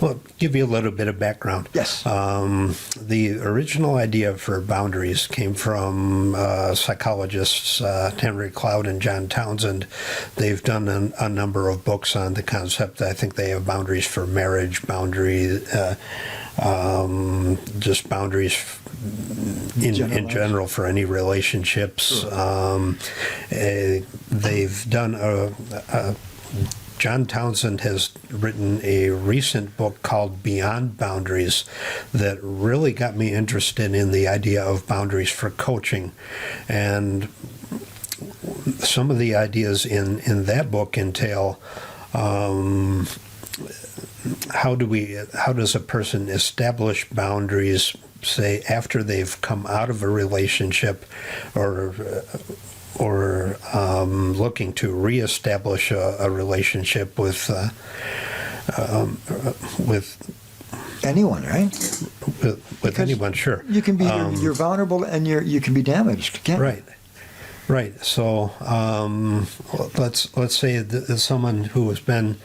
Well, give you a little bit of background. Yes. The original idea for boundaries came from psychologists Henry Cloud and John Townsend. They've done a number of books on the concept. I think they have boundaries for marriage, just boundaries in general for any relationships. Sure. They've done John Townsend has written a recent book called Beyond Boundaries that really got me interested in the idea of boundaries for coaching. And some of the ideas in that book entail how does a person establish boundaries, say, after they've come out of a relationship or looking to reestablish a relationship with anyone, right? With anyone, sure. You can be you're vulnerable and you can be damaged. Can't you? Right. So let's say that someone who has been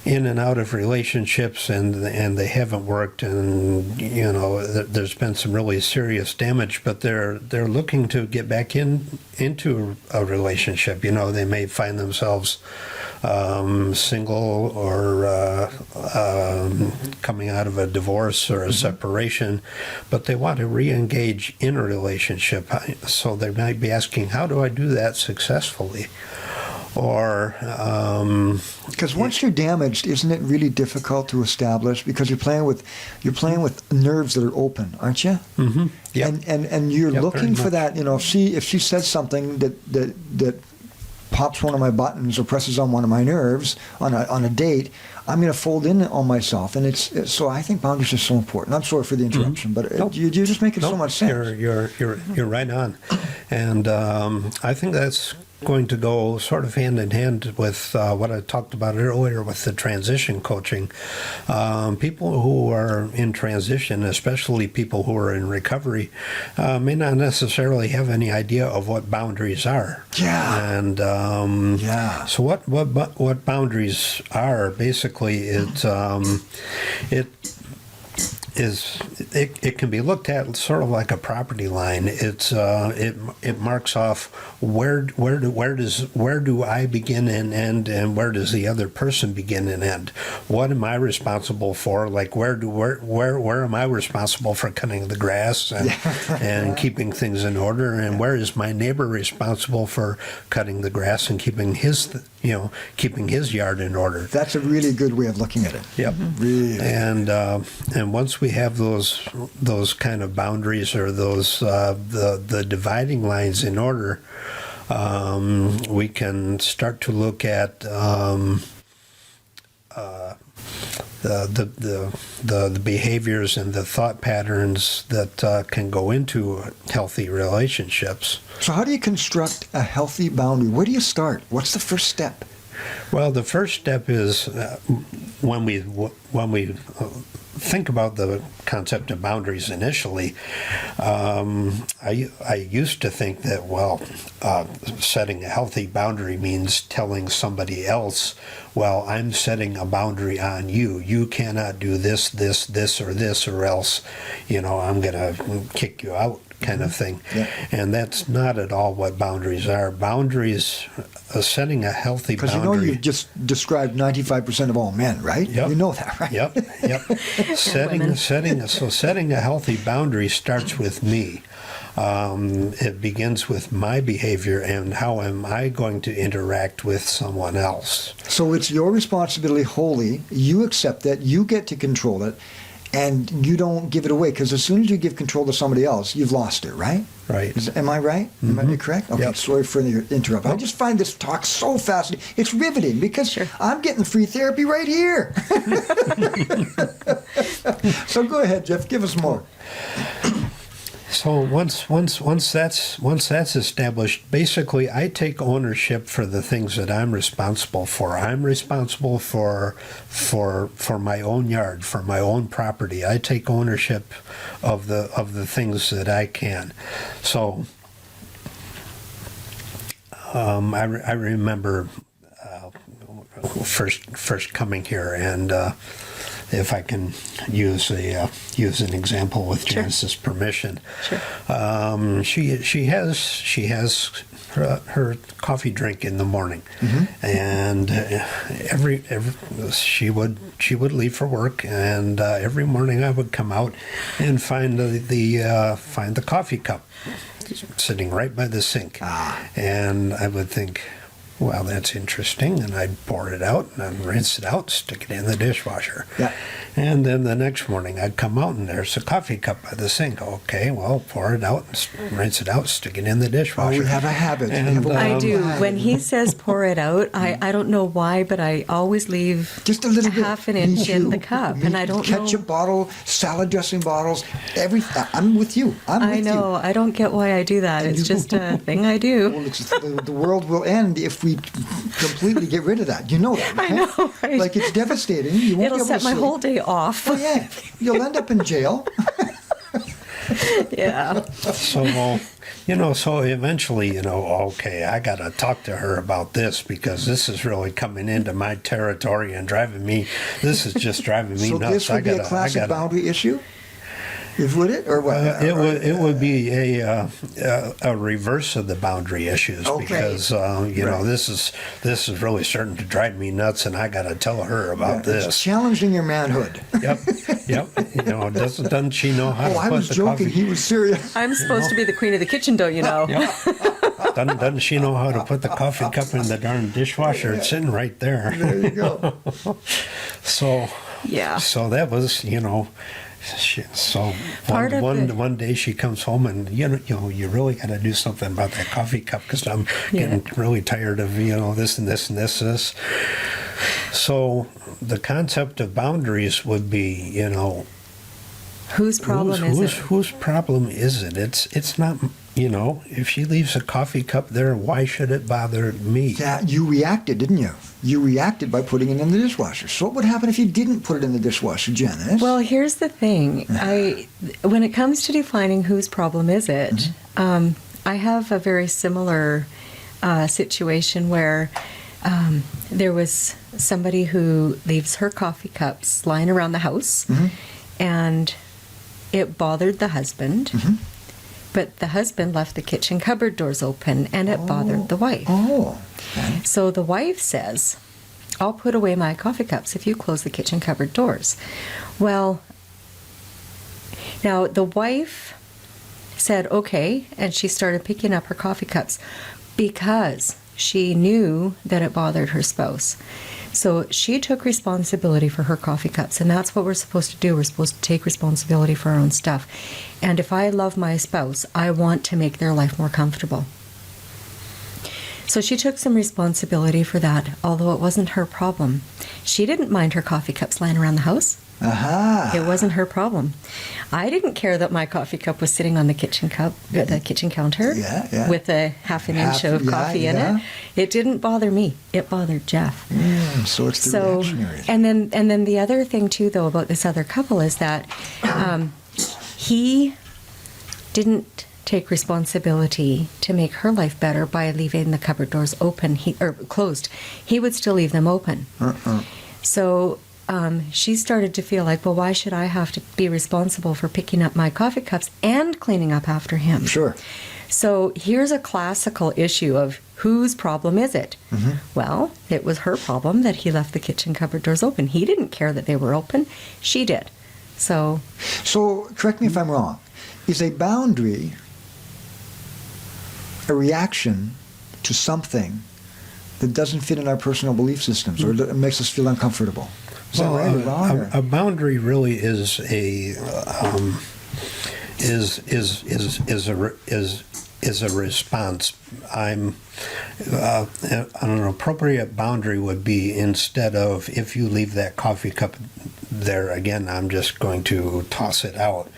in and out of relationships and they haven't worked, and there's been some really serious damage, but they're looking to get back into a relationship. They may find themselves single or coming out of a divorce or a separation, but they want to re-engage in a relationship. So they might be asking, how do I do that successfully? Or because once you're damaged, isn't it really difficult to establish? Because you're playing with nerves that are open, aren't you? Mm-hmm. Yep. And you're looking for that. If she says something that pops one of my buttons or presses on one of my nerves on a date, I'm going to fold in on myself, and it's so I think boundaries are so important. I'm sorry for the interruption, but you just make it so much sense. You're right on, and I think that's going to go sort of hand in hand with what I talked about earlier with the transition coaching. People who are in transition, especially people who are in recovery, may not necessarily have any idea of what boundaries are. Yeah. And so what boundaries are basically it can be looked at sort of like a property line. It marks off where do I begin and end, and where does the other person begin and end? What am I responsible for? Like where am I responsible for cutting the grass and keeping things in order? And where is my neighbor responsible for cutting the grass and keeping his yard in order? That's a really good way of looking at it. Yep. Really. And once we have those kind of boundaries or those the dividing lines in order, we can start to look at the behaviors and the thought patterns that can go into healthy relationships. So how do you construct a healthy boundary? Where do you start? What's the first step? Well, the first step is when we think about the concept of boundaries initially, I used to think that, setting a healthy boundary means telling somebody else, well, I'm setting a boundary on you. You cannot do this, or else, I'm going to kick you out, kind of thing. Yeah. And that's not at all what boundaries are. Boundaries, setting a healthy boundary. Because you just described 95% of all men, right? Yep. You know that, right? Yep. Setting a healthy boundary starts with me. It begins with my behavior and how am I going to interact with someone else. So it's your responsibility wholly. You accept that. You get to control it. And you don't give it away, because as soon as you give control to somebody else, you've lost it, right? Right. Am I right? Mm-hmm. Am I correct? Okay, Yep. Sorry for the interrupt. I just find this talk so fascinating. It's riveting, because I'm getting free therapy right here. So go ahead, Jeff. Give us more. So once that's established, basically I take ownership for the things that I'm responsible for. I'm responsible for my own yard, for my own property. I take ownership of the things that I can. So I remember first coming here, and if I can use an example with Sure. Janice's permission, Sure. she has her coffee drink in the morning, and every she would leave for work, and every morning I would come out and find the coffee cup sitting right by the sink, and I would think, well, that's interesting, and I'd pour it out and I'd rinse it out, stick it in the dishwasher. Yeah. And then the next morning I'd come out and there's a coffee cup by the sink. Okay, well, pour it out and rinse it out, stick it in the Oh, dishwasher. we have a habit. And, I do. habit. When he says pour it out, I don't know why, but I always leave Just a little bit. half an Me inch in too. the cup, Me- and I don't ketchup know. bottle, salad dressing bottles, everything. I'm with you. I'm with I know. I don't get why I do that. And It's you- just a thing I do. Well, the world will end if we completely get rid of that. You know that. I okay? know, right? Like, it's devastating. You won't It'll be able set to my sleep. whole day off. Oh, yeah. You'll end up in jail. Yeah. So, so eventually, okay, I got to talk to her about this because this is really coming into my territory and this is just driving me So nuts. this would be a classic boundary issue? Would it? Or what? It would be a reverse of the boundary issues Okay. because Right. this is really starting to drive me nuts, and I got to tell her about It's this. challenging your manhood. Yep. Doesn't she know how Oh, to I put was the joking. coffee? He was serious. I'm supposed to be the queen of the kitchen, don't you know? Yep. Doesn't she know how to put the coffee cup in the darn dishwasher? It's sitting right there. There you go. So Yeah. So that was, so Part of it- one day she comes home and you really got to do something about that coffee cup because I'm getting really tired of this and this and this. So the concept of boundaries would be Whose problem is it? whose problem is it? It's not. If she leaves a coffee cup there, why should it bother me? Yeah, you reacted, didn't you? You reacted by putting it in the dishwasher. So what would happen if you didn't put it in the dishwasher, Janice? Well, here's the thing. When it comes to defining whose problem is it, I have a very similar situation where there was somebody who leaves her coffee cups lying around the house, and it bothered the husband. But the husband left the kitchen cupboard doors open, and it bothered the wife. Oh. Okay. So the wife says, I'll put away my coffee cups if you close the kitchen cupboard doors. Well, now the wife said, okay, and she started picking up her coffee cups because she knew that it bothered her spouse. So she took responsibility for her coffee cups, and that's what we're supposed to do. We're supposed to take responsibility for our own stuff. And if I love my spouse, I want to make their life more comfortable. So she took some responsibility for that, although it wasn't her problem. She didn't mind her coffee cups lying around the house. Aha. It wasn't her problem. I didn't care that my coffee cup was sitting on the kitchen counter Yeah. with a half an inch of coffee in it. It didn't bother me. It bothered Jeff. So it's the So, reactionary. and then the other thing too, though, about this other couple is that he didn't take responsibility to make her life better by leaving the cupboard doors open or closed. He would still leave them open. So she started to feel like, well, why should I have to be responsible for picking up my coffee cups and cleaning up after him? Sure. So here's a classical issue of whose problem is it? Well, it was her problem that he left the kitchen cupboard doors open. He didn't care that they were open. She did. So correct me if I'm wrong. Is a boundary a reaction to something that doesn't fit in our personal belief systems or that makes us feel uncomfortable? Is that right or wrong? Or? A boundary really is a response. An appropriate boundary would be, instead of, if you leave that coffee cup there again, I'm just going to toss it out,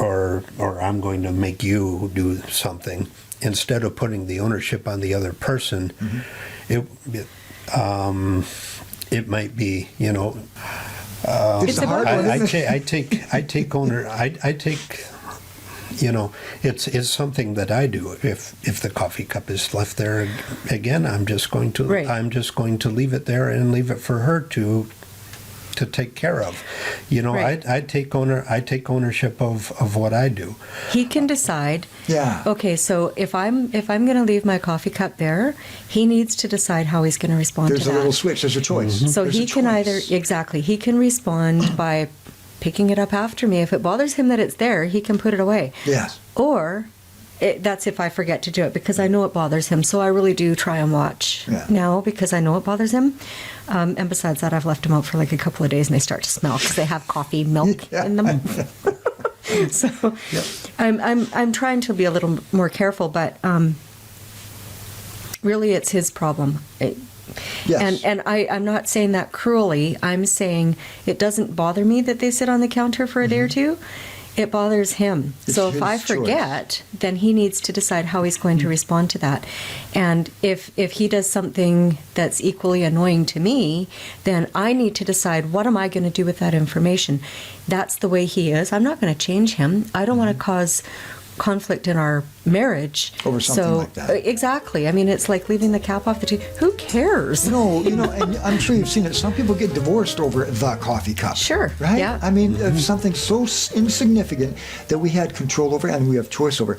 or I'm going to make you do something. Instead of putting the ownership on the other person, it might be, It's a hard one, isn't it? I take it's something that I do. If the coffee cup is left there again, I'm just going to leave it there and leave it for her to take care of. Right. I take ownership of what I do. He can decide. Yeah. Okay, so if I'm going to leave my coffee cup there, he needs to decide how he's going to respond There's to a that. little switch. There's a choice. So There's he a can choice. he can respond by picking it up after me. If it bothers him that it's there, he can put it away. Yes. Or that's if I forget to do it because I know it bothers him. So I really do try and watch now because I know it bothers him. And besides that, I've left them out for like a couple of days and they start to smell because they have coffee milk in them. So I'm trying to be a little more careful, but really it's his problem. Yes. And I'm not saying that cruelly. I'm saying it doesn't bother me that they sit on the counter for a day or two. It bothers him. It's so if his I forget, then he needs to decide how he's going to respond to that. And if he does something that's equally annoying to me, then I need to decide what am I going to do with that information. That's the way he is. I'm not going to change him. I don't want to cause conflict in our marriage Over something like that. Exactly. I mean, it's like leaving the cap off the tea. Who cares? No, and I'm sure you've seen it. Some people get divorced over the coffee cup. Sure, Right? yeah. I mean, something so insignificant that we had control over and we have choice over.